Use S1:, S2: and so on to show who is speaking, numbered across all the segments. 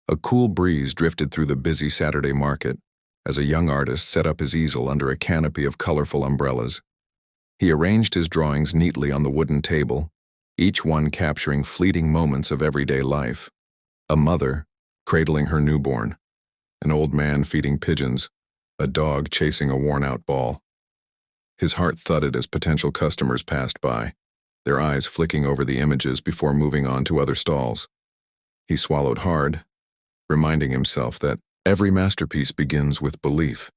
S1: A cool breeze drifted through the busy Saturday market as a young artist set up his easel under a canopy of colorful umbrellas. He arranged his drawings neatly on the wooden table, each one capturing fleeting moments of everyday life. A mother cradling her newborn, an old man feeding pigeons, a dog chasing a worn-out ball. His heart thudded as potential customers passed by, their eyes flicking over the images before moving on to other stalls. He swallowed hard, reminding himself that every masterpiece begins with belief,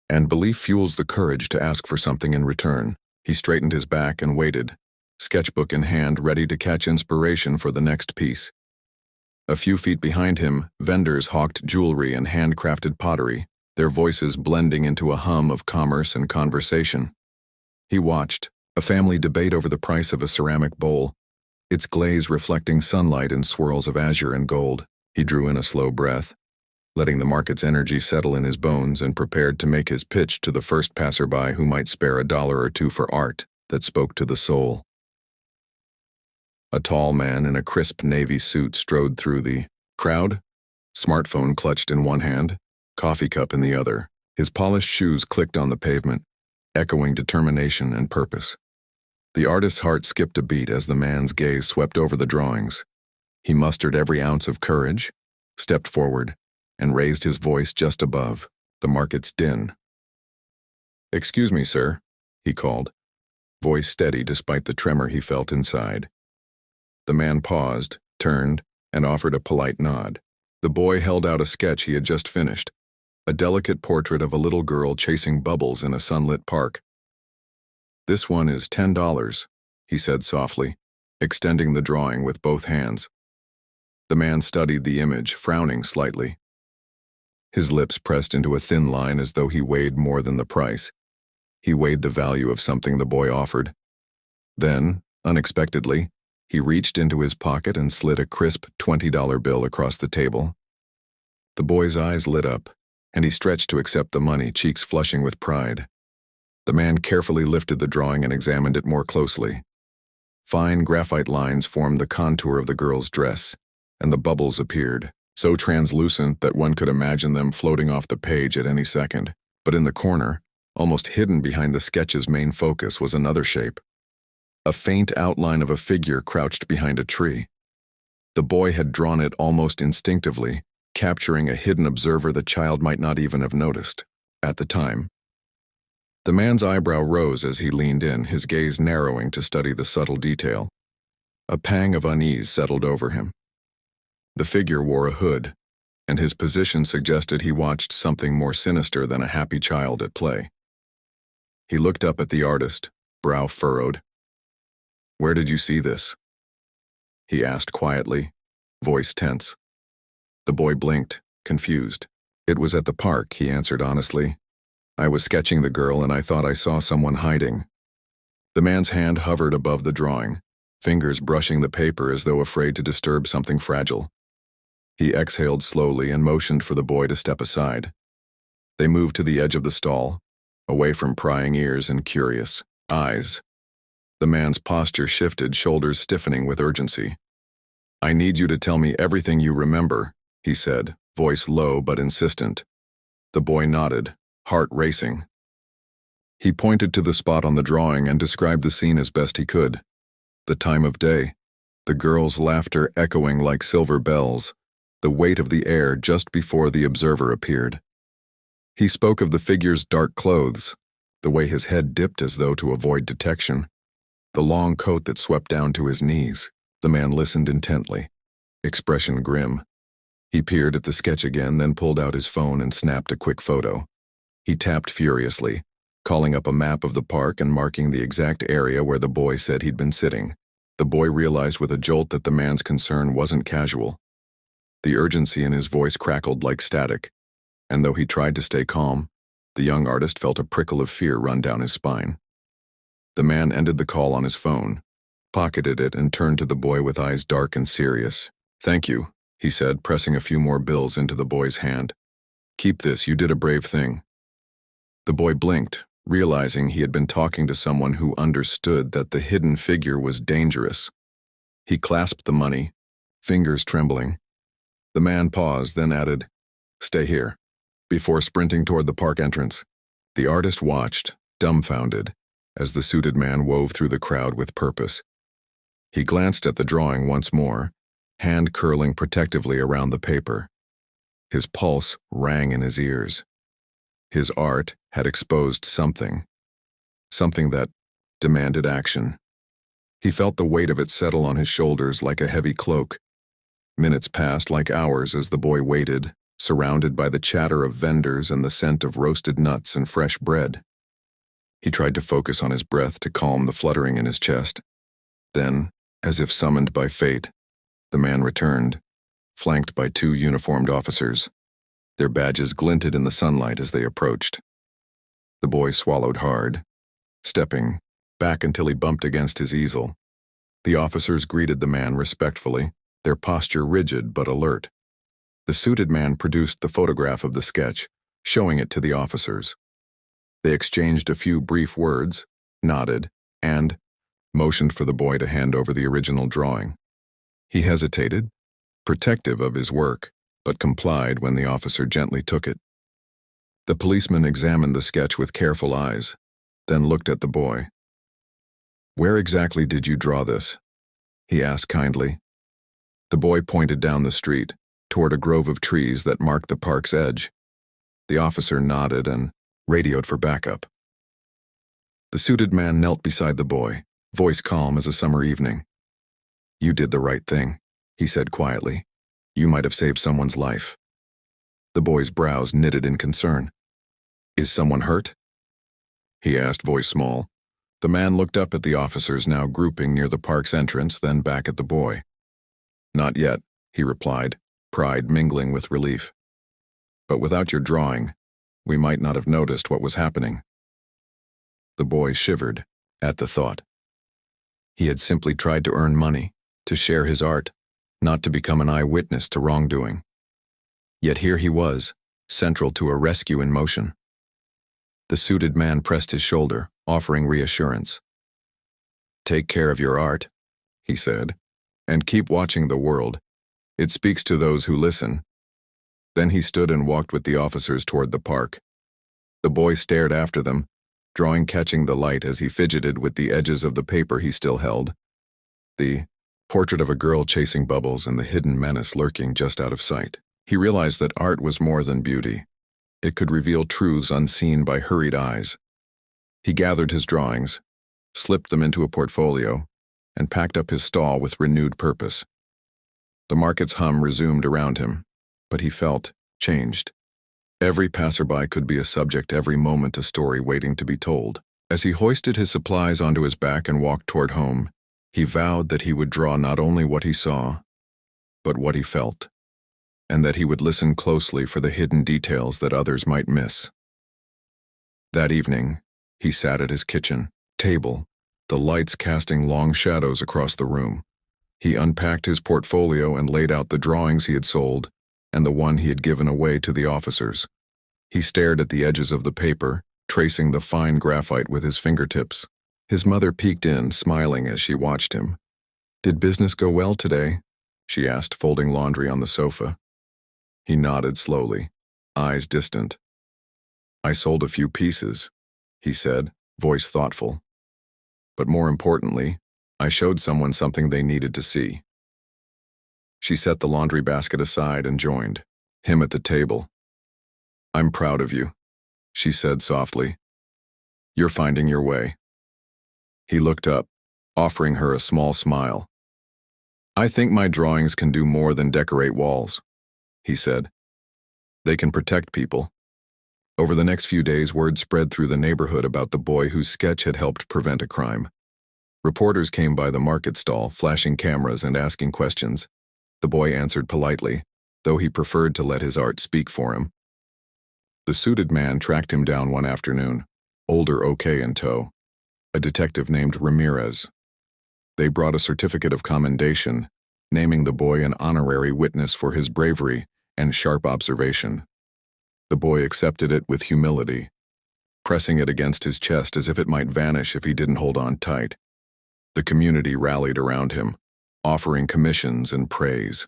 S1: and belief fuels the courage to ask for something in return. He straightened his back and waited, sketchbook in hand, ready to catch inspiration for the next piece. A few feet behind him, vendors hawked jewelry and handcrafted pottery, their voices blending into a hum of commerce and conversation. He watched, a family debate over the price of a ceramic bowl, its glaze reflecting sunlight in swirls of azure and gold. He drew in a slow breath, letting the market's energy settle in his bones, and prepared to make his pitch to the first passerby who might spare $1 or $2 for art that spoke to the soul. A tall man in a crisp navy suit strode through the crowd, smartphone clutched in one hand, coffee cup in the other. His polished shoes clicked on the pavement, echoing determination and purpose. The artist's heart skipped a beat as the man's gaze swept over the drawings. He mustered every ounce of courage, stepped forward, and raised his voice just above the market's din. "Excuse me, sir," he called, voice steady despite the tremor he felt inside. The man paused, turned, and offered a polite nod. The boy held out a sketch he had just finished, a delicate portrait of a little girl chasing bubbles in a sunlit park. "This one is $10, he said softly, extending the drawing with both hands. The man studied the image, frowning slightly. His lips pressed into a thin line as though he weighed more than the price. He weighed the value of something the boy offered. Then, unexpectedly, he reached into his pocket and slid a crisp $20 bill across the table. The boy's eyes lit up, and he stretched to accept the money, cheeks flushing with pride. The man carefully lifted the drawing and examined it more closely. Fine graphite lines formed the contour of the girl's dress, and the bubbles appeared, so translucent that one could imagine them floating off the page at any second. But in the corner, almost hidden behind the sketch's main focus, was another shape. A faint outline of a figure crouched behind a tree. The boy had drawn it almost instinctively, capturing a hidden observer the child might not even have noticed at the time. The man's eyebrow rose as he leaned in, his gaze narrowing to study the subtle detail. A pang of unease settled over him. The figure wore a hood, and his position suggested he watched something more sinister than a happy child at play. He looked up at the artist, brow furrowed. "Where did you see this?" he asked quietly, voice tense. The boy blinked, confused. "It was at the park," he answered honestly. "I was sketching the girl and I thought I saw someone hiding." The man's hand hovered above the drawing, fingers brushing the paper as though afraid to disturb something fragile. He exhaled slowly and motioned for the boy to step aside. They moved to the edge of the stall, away from prying ears and curious eyes. The man's posture shifted, shoulders stiffening with urgency. "I need you to tell me everything you remember," he said, voice low but insistent. The boy nodded, heart racing. He pointed to the spot on the drawing and described the scene as best he could. The time of day, the girl's laughter echoing like silver bells, the weight of the air just before the observer appeared. He spoke of the figure's dark clothes, the way his head dipped as though to avoid detection, the long coat that swept down to his knees. The man listened intently, expression grim. He peered at the sketch again, then pulled out his phone and snapped a quick photo. He tapped furiously, calling up a map of the park and marking the exact area where the boy said he'd been sitting. The boy realized with a jolt that the man's concern wasn't casual. The urgency in his voice crackled like static, and though he tried to stay calm, the young artist felt a prickle of fear run down his spine. The man ended the call on his phone, pocketed it, and turned to the boy with eyes dark and serious. "Thank you," he said, pressing a few more bills into the boy's hand. "Keep this, you did a brave thing." The boy blinked, realizing he had been talking to someone who understood that the hidden figure was dangerous. He clasped the money, fingers trembling. The man paused, then added, "Stay here," before sprinting toward the park entrance. The artist watched, dumbfounded, as the suited man wove through the crowd with purpose. He glanced at the drawing once more, hand curling protectively around the paper. His pulse rang in his ears. His art had exposed something that demanded action. He felt the weight of it settle on his shoulders like a heavy cloak. Minutes passed like hours as the boy waited, surrounded by the chatter of vendors and the scent of roasted nuts and fresh bread. He tried to focus on his breath to calm the fluttering in his chest. Then, as if summoned by fate, the man returned, flanked by 2 uniformed officers. Their badges glinted in the sunlight as they approached. The boy swallowed hard, stepping back until he bumped against his easel. The officers greeted the man respectfully, their posture rigid but alert. The suited man produced the photograph of the sketch, showing it to the officers. They exchanged a few brief words, nodded, and motioned for the boy to hand over the original drawing. He hesitated, protective of his work, but complied when the officer gently took it. The policeman examined the sketch with careful eyes, then looked at the boy. "Where exactly did you draw this?" he asked kindly. The boy pointed down the street, toward a grove of trees that marked the park's edge. The officer nodded and radioed for backup. The suited man knelt beside the boy, voice calm as a summer evening. "You did the right thing," he said quietly. "You might have saved someone's life." The boy's brows knitted in concern. "Is someone hurt?" he asked, voice small. The man looked up at the officers now grouping near the park's entrance, then back at the boy. "Not yet," he replied, pride mingling with relief. "But without your drawing, we might not have noticed what was happening." The boy shivered at the thought. He had simply tried to earn money, to share his art, not to become an eyewitness to wrongdoing. Yet here he was, central to a rescue in motion. The suited man pressed his shoulder, offering reassurance. "Take care of your art," he said, "and keep watching the world. It speaks to those who listen." Then he stood and walked with the officers toward the park. The boy stared after them, drawing catching the light as he fidgeted with the edges of the paper he still held. The portrait of a girl chasing bubbles and the hidden menace lurking just out of sight. He realized that art was more than beauty. It could reveal truths unseen by hurried eyes. He gathered his drawings, slipped them into a portfolio, and packed up his stall with renewed purpose. The market's hum resumed around him, but he felt changed. Every passerby could be a subject, every moment a story waiting to be told. As he hoisted his supplies onto his back and walked toward home, he vowed that he would draw not only what he saw, but what he felt, and that he would listen closely for the hidden details that others might miss. That evening, he sat at his kitchen table, the lights casting long shadows across the room. He unpacked his portfolio and laid out the drawings he had sold and the one he had given away to the officers. He stared at the edges of the paper, tracing the fine graphite with his fingertips. His mother peeked in, smiling as she watched him. "Did business go well today?" she asked, folding laundry on the sofa. He nodded slowly, eyes distant. "I sold a few pieces," he said, voice thoughtful. "But more importantly, I showed someone something they needed to see." She set the laundry basket aside and joined him at the table. "I'm proud of you," she said softly. "You're finding your way." He looked up, offering her a small smile. "I think my drawings can do more than decorate walls," he said. "They can protect people." Over the next few days, word spread through the neighborhood about the boy whose sketch had helped prevent a crime. Reporters came by the market stall, flashing cameras and asking questions. The boy answered politely, though he preferred to let his art speak for him. The suited man tracked him down one afternoon, older OK in tow, a detective named Ramirez. They brought a certificate of commendation, naming the boy an honorary witness for his bravery and sharp observation. The boy accepted it with humility, pressing it against his chest as if it might vanish if he didn't hold on tight. The community rallied around him, offering commissions and praise.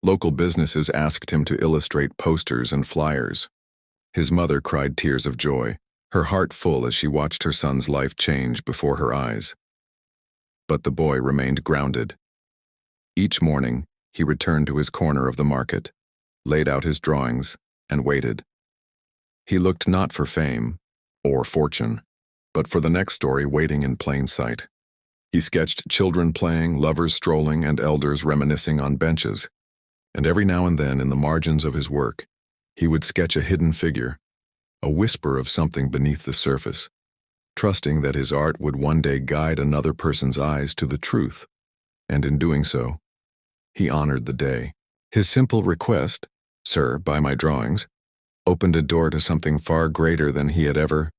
S1: Local businesses asked him to illustrate posters and flyers. His mother cried tears of joy, her heart full as she watched her son's life change before her eyes. But the boy remained grounded. Each morning, he returned to his corner of the market, laid out his drawings, and waited. He looked not for fame or fortune, but for the next story waiting in plain sight. He sketched children playing, lovers strolling, and elders reminiscing on benches, and every now and then in the margins of his work, he would sketch a hidden figure, a whisper of something beneath the surface, trusting that his art would one day guide another person's eyes to the truth, and in doing so, he honored the day. His simple request, "Sir, buy my drawings," opened a door to something far greater than he had ever